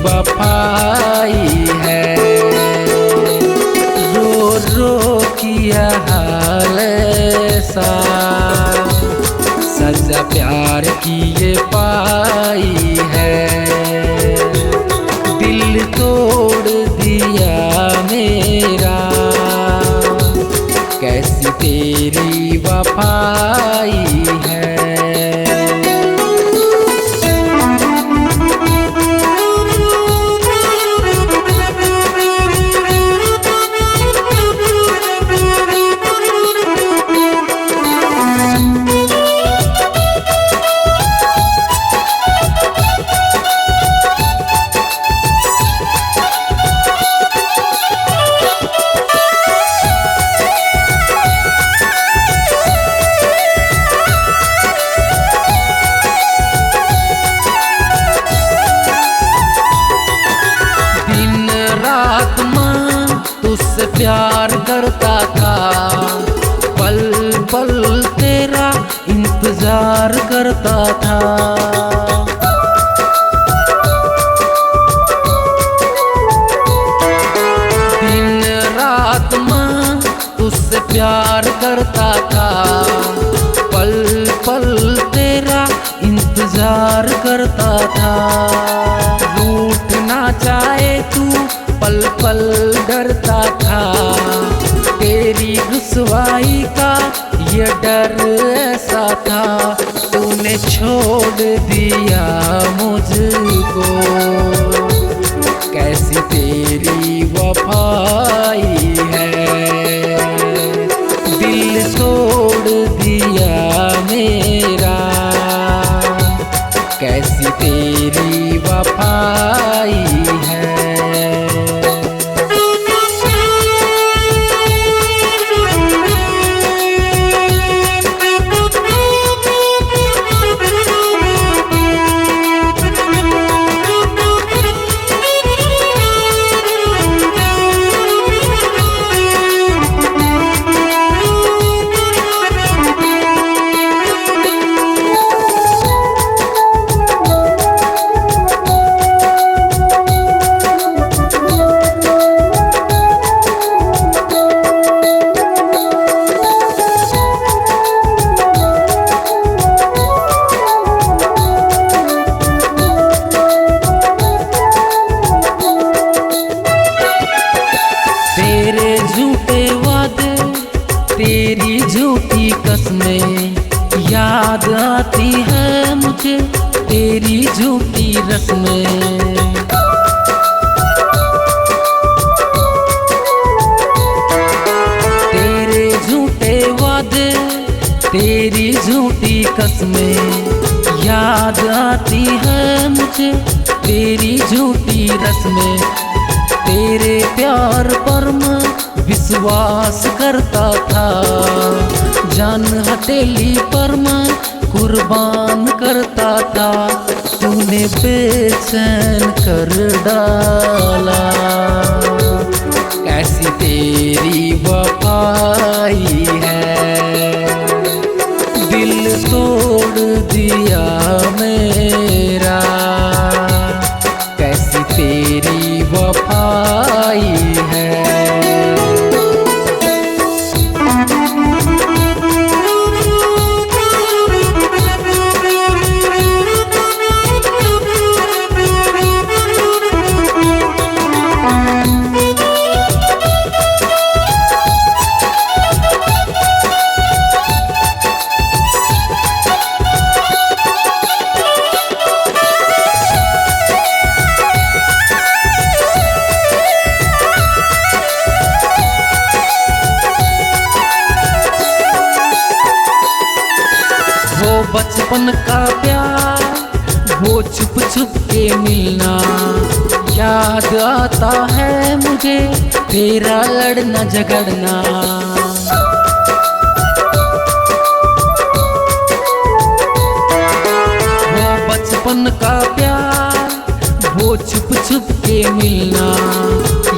बेवफाई है। रो रो किया हाल सा, सजा प्यार की ये पाई है। दिल तोड़ दिया मेरा, कैसी तेरी वफाई है। तुझसे प्यार करता था, पल पल तेरा इंतजार करता था। दिन रात मैं तुझसे प्यार करता था, पल पल तेरा इंतजार करता था। रूठना चाहे तू पल पल डरता था, तेरी रुसवाई का ये डर ऐसा था। तूने छोड़ दिया मुझको, कैसी तेरी वफाई है। दिल तोड़ दिया मेरा, कैसी तेरी वफाई है। तेरे झूठे वादे, तेरी झूठी कसमें, याद आती है मुझे तेरी झूठी रस्में। तेरे झूठे वादे, तेरी झूठी कसमें, याद आती है मुझे तेरी झूठी रस्में। तेरे प्यार पर मैं विश्वास करता था, जान हथेली पर मैं कुर्बान करता था। तूने बेचैन कर डाला, कैसी तेरी वफाई है। दिल तोड़ दिया मेरा, कैसी तेरी वफाई है। वो बचपन का प्यार, वो छुप छुप के मिलना, याद आता है मुझे तेरा लड़ना झगड़ना। वो बचपन का प्यार, वो छुप छुप के मिलना,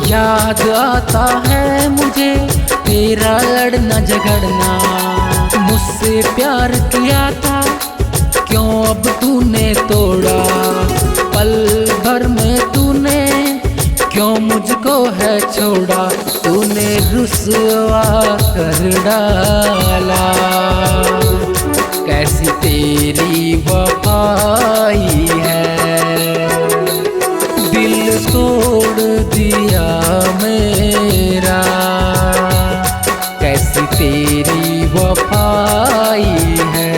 याद आता है मुझे तेरा लड़ना झगड़ना। मुझसे प्यार किया था, क्यों अब तूने तोड़ा, पल भर में तूने रुसवा कर डाला। कैसी तेरी वफाई है, दिल तोड़ दिया मेरा। कैसी तेरी वफाई है।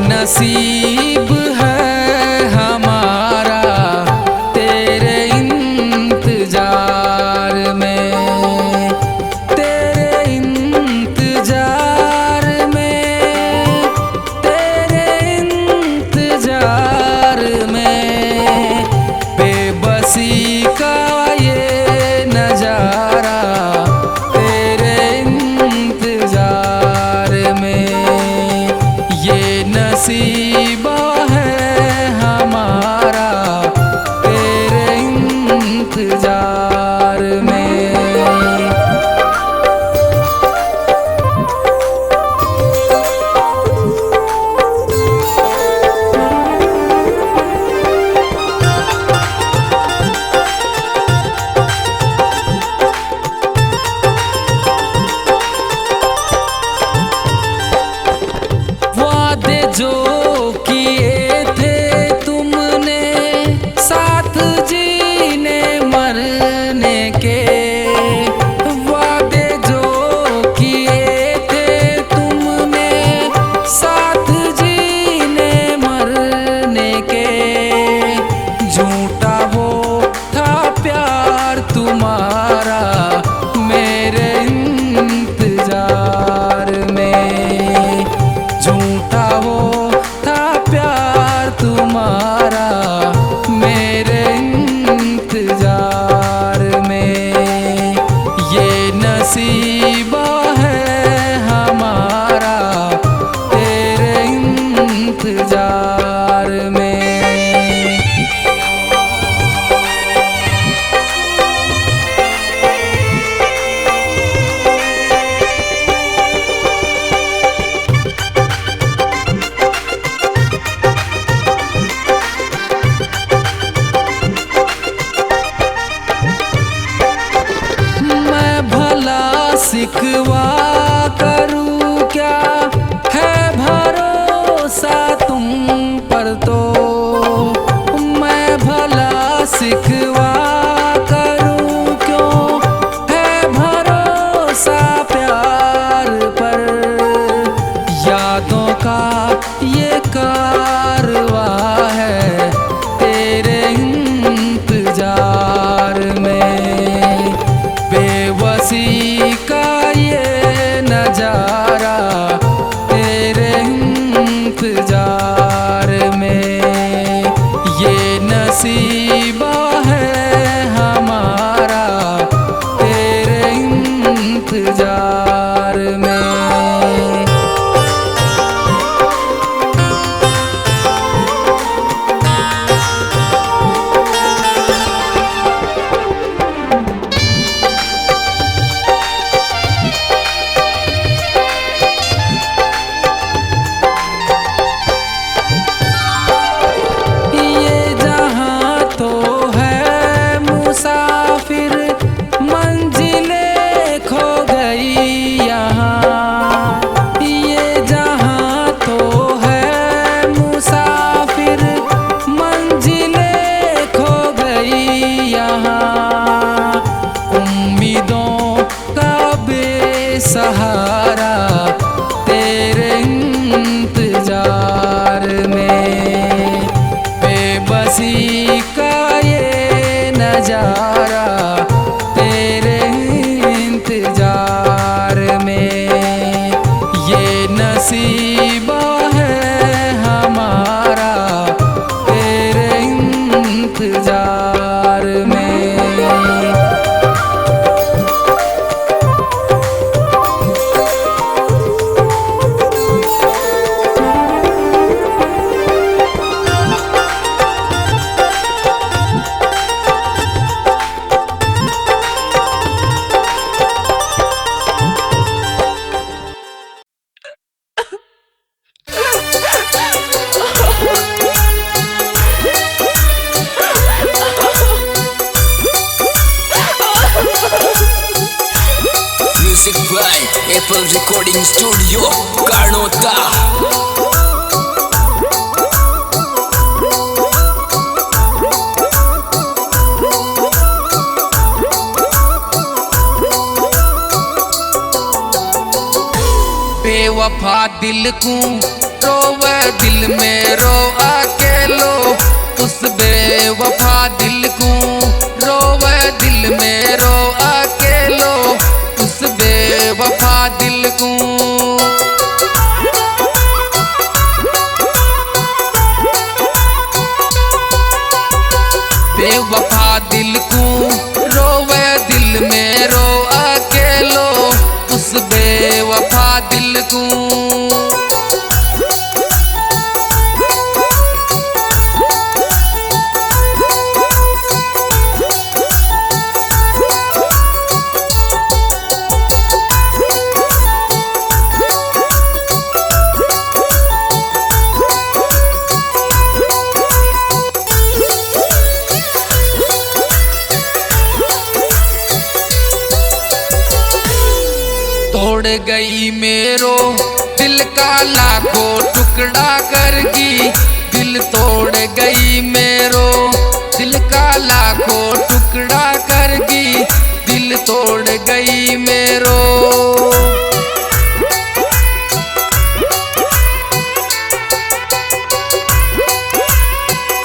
नसीब है हमारा तेरे इंतजार में, तेरे इंतजार में, तेरे इंतजार में। बेबसी का ये नजारा तेरे इंतजार में। ये नसीबा है हमारा तेरे इंतजार में। जो किए थे तुमने साथ जीने मरने के, वादे जो किए थे तुमने साथ जीने मरने के। झूठा वो था प्यार तुम्हारा मेरे इंतजार में। झूठा वो इंतजार में। बेबसी का ये नजारा तेरे इंतजार में। ये नसीबा है हमारा तेरे इंतजार में। Music by Apple Recording Studio, Karnota. बेवफा दिल को रोवे दिल में रो अकेलो। उस बेवफा दिल को रोवे दिल में रो अकेलो। उस बेवफा दिल को बेवफा दिल को रोवे दिल में रो अकेलो। उस बेवफा दिल को तोड़ गई मेरो दिल का लाखों टुकड़ा करगी। दिल तोड़ गई मेरो दिल का लाखों टुकड़ा करगी। दिल तोड़ गई मेरो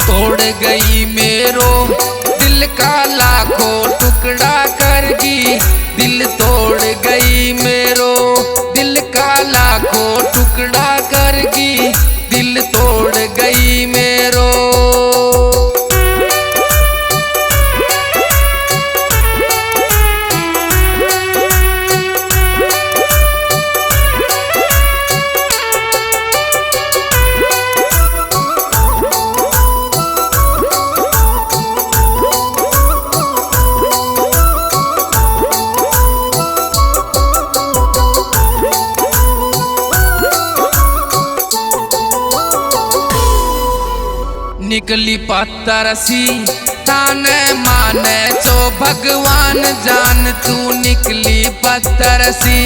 तोड़ गई मेरो दिल का लाखों टुकड़ा करगी। दिल तोड़ गई मेरो दिल का लाखों टुकड़ा करगी। दिल तोड़ गई मेरो निकली पत्तरसी ताने माने तो भगवान जान। तू निकली पत्तरसी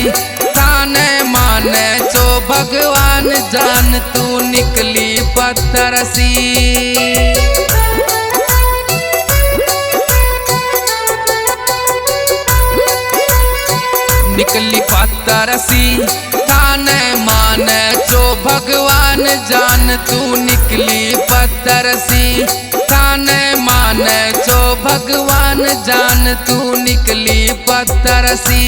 ताने माने तो भगवान जान। तू निकली पत्तरसी निकली पत्तरसी ताने माने तो भगवान जान। तू निकली पत्तरसी ताने माने तो भगवान जान। तू निकली पत्तरसी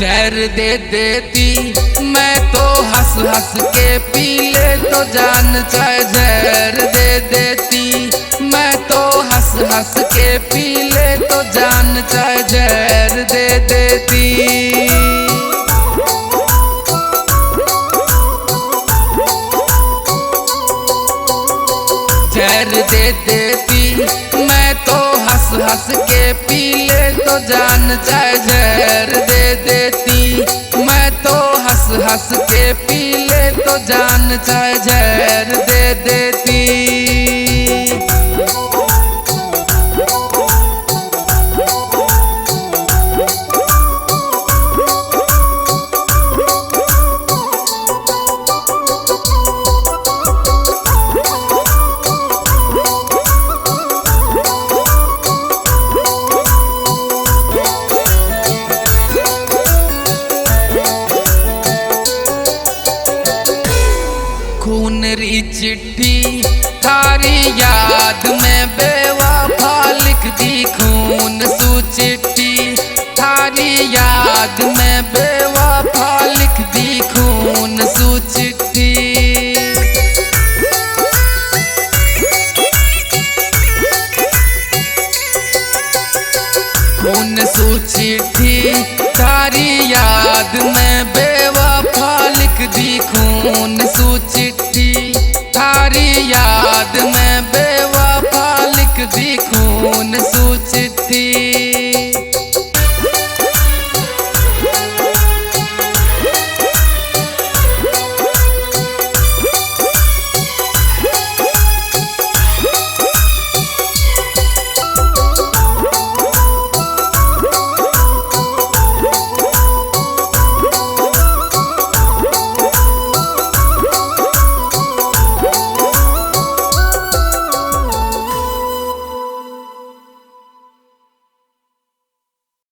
जहर दे देती मैं तो हंस हंस के पी ले तो जान। चाहे जहर दे देती मैं तो हंस हंस के पी ले तो जान। चाहे जहर दे देती जहर दे देती मैं तो हंस हंस के पी ले तो जान। चाहे जहर दे देती मैं तो हंस हंस के पी ले तो जान। चाहे जहर दे देती याद में बेवफा लिख दी खून सू चिट्ठी, थारी याद में बेवफा